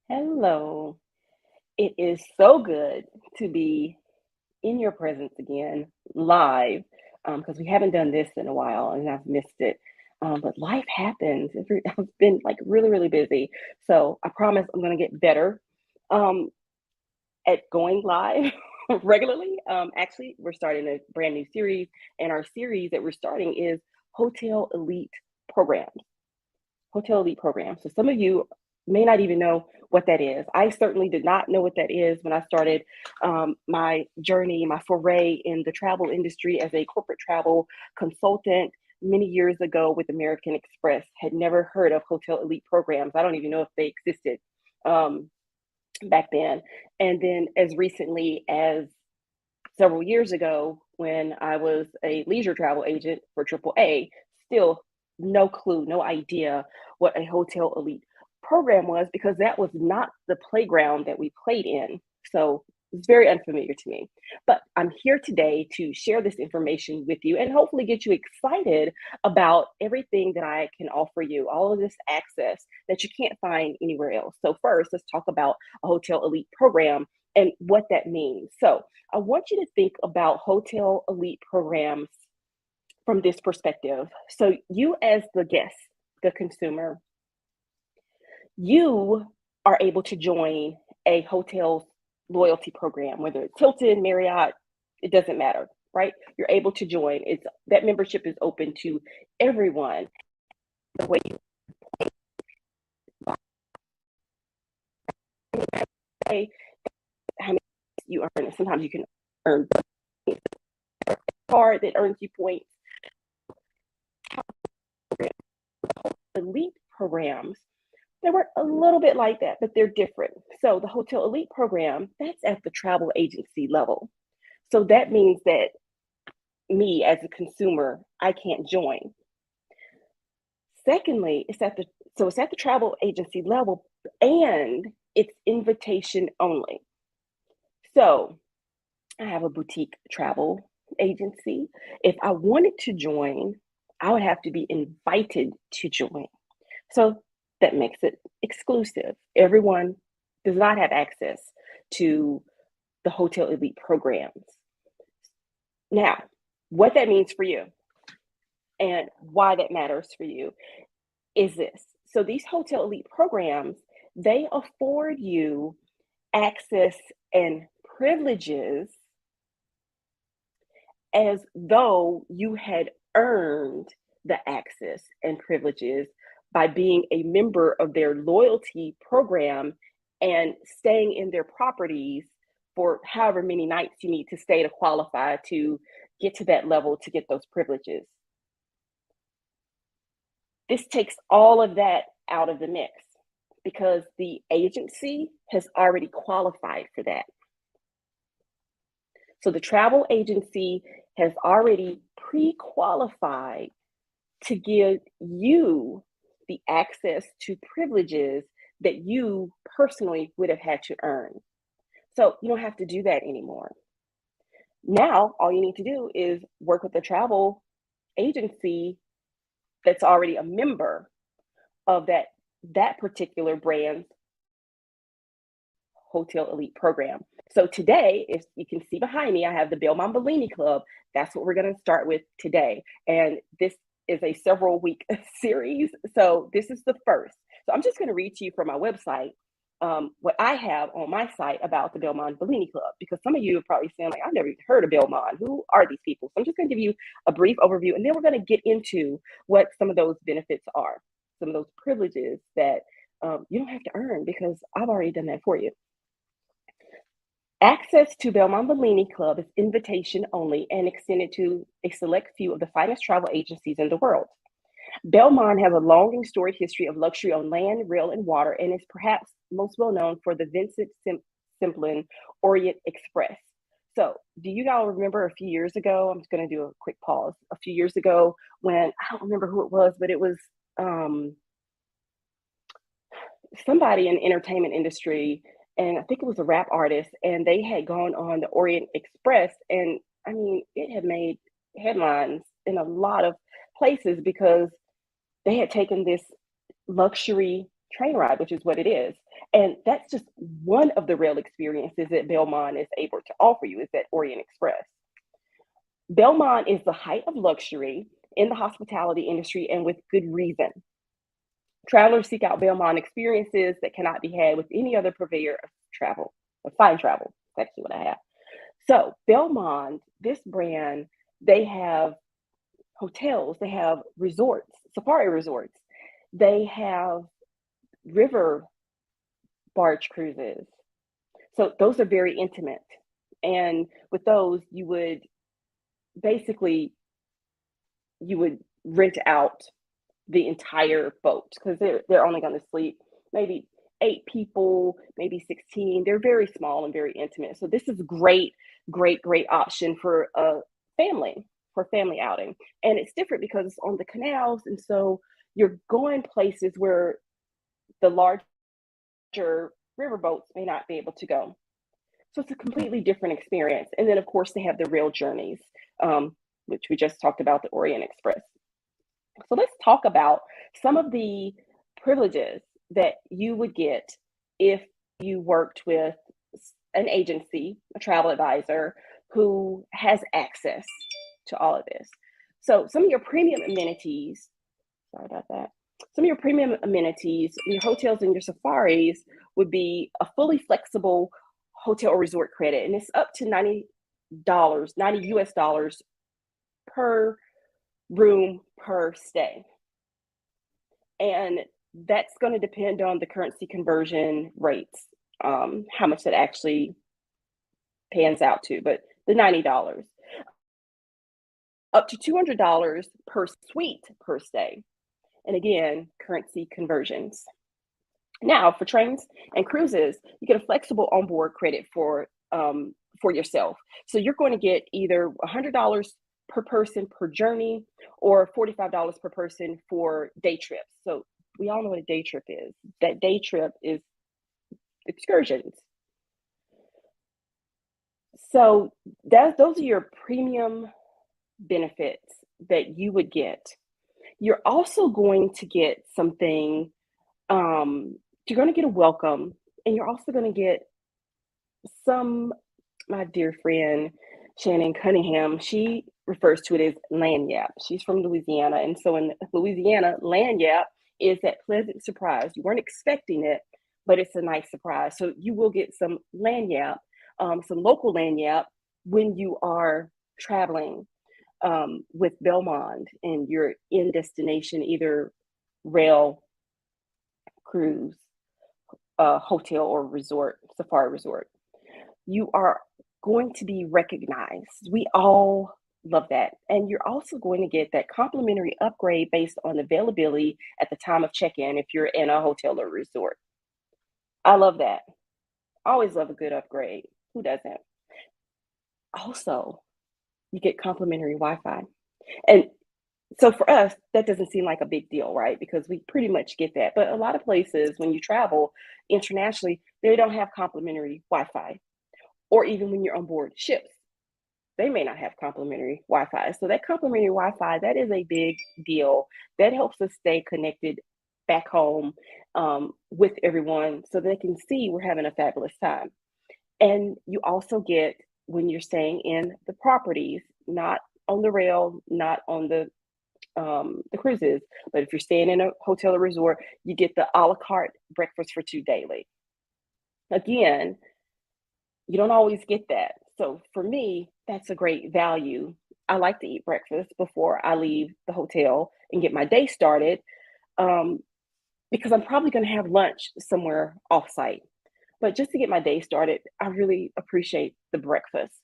Hello. It is so good to be in your presence again, live, because we haven't done this in a while and I've missed it. But life happens. I've been like really, really busy. So I promise I'm going to get better um, at going live regularly. Actually, we're starting a brand new series, and our series that we're starting is Hotel Elite Programs. Hotel Elite program. So some of you may not even know what that is. I certainly did not know what that is when I started my journey, my foray in the travel industry as a corporate travel consultant many years ago with American Express. Had never heard of Hotel Elite programs. I don't even know if they existed um, back then. And then as recently as several years ago when I was a leisure travel agent for AAA, still no clue, no idea what a Hotel Elite program was because that was not the playground that we played in. So it's very unfamiliar to me. But I'm here today to share this information with you and hopefully get you excited about everything that I can offer you, all of this access that you can't find anywhere else. So, first, let's talk about a Hotel Elite program and what that means. So, I want you to think about Hotel Elite programs from this perspective. So, you as the guest, the consumer, you are able to join a hotel loyalty program, whether it's Hilton, Marriott, it doesn't matter, right? You're able to join. It's that membership is open to everyone. The way you pay, how many you earn, sometimes you can earn a card that earns you points. Elite programs they were a little bit like that, but they're different. So the Hotel Elite program, that's at the travel agency level. So that means that me as a consumer, I can't join. Secondly, it's at the travel agency level and it's invitation only. So I have a boutique travel agency. If I wanted to join, I would have to be invited to join. So that makes it exclusive. Everyone does not have access to the Hotel Elite programs. Now, what that means for you and why that matters for you is this. So these Hotel Elite programs, they afford you access and privileges as though you had earned the access and privileges by being a member of their loyalty program and staying in their properties for however many nights you need to stay to qualify to get to that level to get those privileges. This takes all of that out of the mix because the agency has already qualified for that. So the travel agency has already pre qualified to give you the access to privileges that you personally would have had to earn. So you don't have to do that anymore. Now, all you need to do is work with the travel agency that's already a member of that particular brand's Hotel Elite program. So today, if you can see behind me, I have the Belmont Bellini Club. That's what we're going to start with today. And this is a several week series. So this is the first. So I'm just going to read to you from my website what I have on my site about the Belmont Bellini Club, because some of you are probably saying, like, I've never even heard of Belmont. Who are these people? So I'm just going to give you a brief overview, and then we're going to get into what some of those benefits are, some of those privileges that you don't have to earn because I've already done that for you. Access to Belmont Bellini Club is invitation only and extended to a select few of the finest travel agencies in the world. Belmont has a long and storied history of luxury on land, rail, and water, and is perhaps most well known for the Vincent Simplin Orient Express. So, do you all remember a few years ago? I'm just going to do a quick pause. A few years ago, when I don't remember who it was, but it was somebody in the entertainment industry, and I think it was a rap artist, and they had gone on the Orient Express, and I mean, it had made headlines in a lot of places because they had taken this luxury train ride, which is what it is. And that's just one of the real experiences that Belmont is able to offer you is that Orient Express. Belmont is the height of luxury in the hospitality industry and with good reason. Travelers seek out Belmont experiences that cannot be had with any other purveyor of travel, of fine travel. That's actually what I have. So, Belmont, this brand, they have hotels, they have resorts, safari resorts, they have river barge cruises. So, those are very intimate. And with those, basically you would rent out the entire boat because they're only going to sleep maybe 8 people, maybe 16. They're very small and very intimate. So this is great, great, great option for a family for family outing. And it's different because it's on the canals, and so you're going places where the larger river boats may not be able to go. So it's a completely different experience. And then of course they have the rail journeys, which we just talked about, the Orient Express. So let's talk about some of the privileges that you would get if you worked with an agency, a travel advisor who has access to all of this. So some of your premium amenities, sorry about that. Some of your premium amenities, your hotels and your safaris would be a fully flexible hotel or resort credit, and it's up to $90, 90 US dollars per room per stay. And that's going to depend on the currency conversion rates, how much that actually pans out to. But the $90, up to $200 per suite per stay. And again, currency conversions. Now, for trains and cruises, you get a flexible onboard credit for yourself. So you're going to get either $100 per person per journey or $45 per person for day trips. So we all know what a day trip is. That day trip is excursions. So those are your premium benefits that you would get. You're also going to get something, you're going to get a welcome, and you're also going to get some, my dear friend Shannon Cunningham, she refers to it as lagniappe. She's from Louisiana. And so in Louisiana, lagniappe is that pleasant surprise. You weren't expecting it, but it's a nice surprise. So you will get some lagniappe, some local lagniappe when you are traveling with Belmont and you're in destination, either rail, cruise, hotel, or resort, safari resort. You are going to be recognized. We all love that. And you're also going to get that complimentary upgrade based on availability at the time of check-in if you're in a hotel or resort. I love that. I always love a good upgrade. Who doesn't? Also, you get complimentary Wi-Fi. And so for us, that doesn't seem like a big deal, right? Because we pretty much get that. But a lot of places, when you travel internationally, they don't have complimentary Wi-Fi. Or even when you're on board ships, they may not have complimentary Wi-Fi. So that complimentary Wi-Fi, that is a big deal. That helps us stay connected back home with everyone so they can see we're having a fabulous time. And you also get, when you're staying in the properties, not on the rail, not on the cruises, but if you're staying in a hotel or resort, you get the a la carte breakfast for two daily. Again, you don't always get that. So for me, that's a great value. I like to eat breakfast before I leave the hotel and get my day started, um, because I'm probably going to have lunch somewhere offsite. But just to get my day started, I really appreciate the breakfast.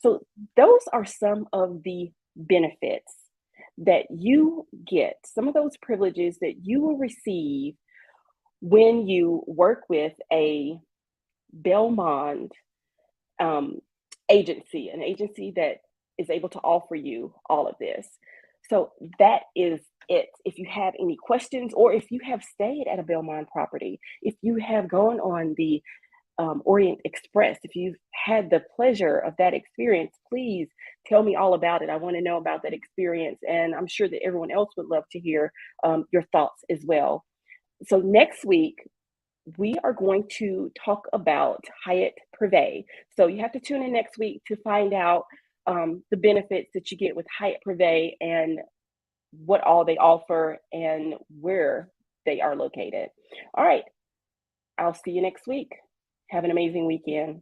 So those are some of the benefits that you get, some of those privileges that you will receive when you work with a Belmont um, agency, an agency that is able to offer you all of this. So that is it. If you have any questions, or if you have stayed at a Belmont property, if you have gone on the Orient Express, if you've had the pleasure of that experience, please tell me all about it. I want to know about that experience, and I'm sure that everyone else would love to hear your thoughts as well. So next week, we are going to talk about Hyatt Privé. So you have to tune in next week to find out the benefits that you get with Hyatt Privé and what all they offer and where they are located. All right, I'll see you next week. Have an amazing weekend.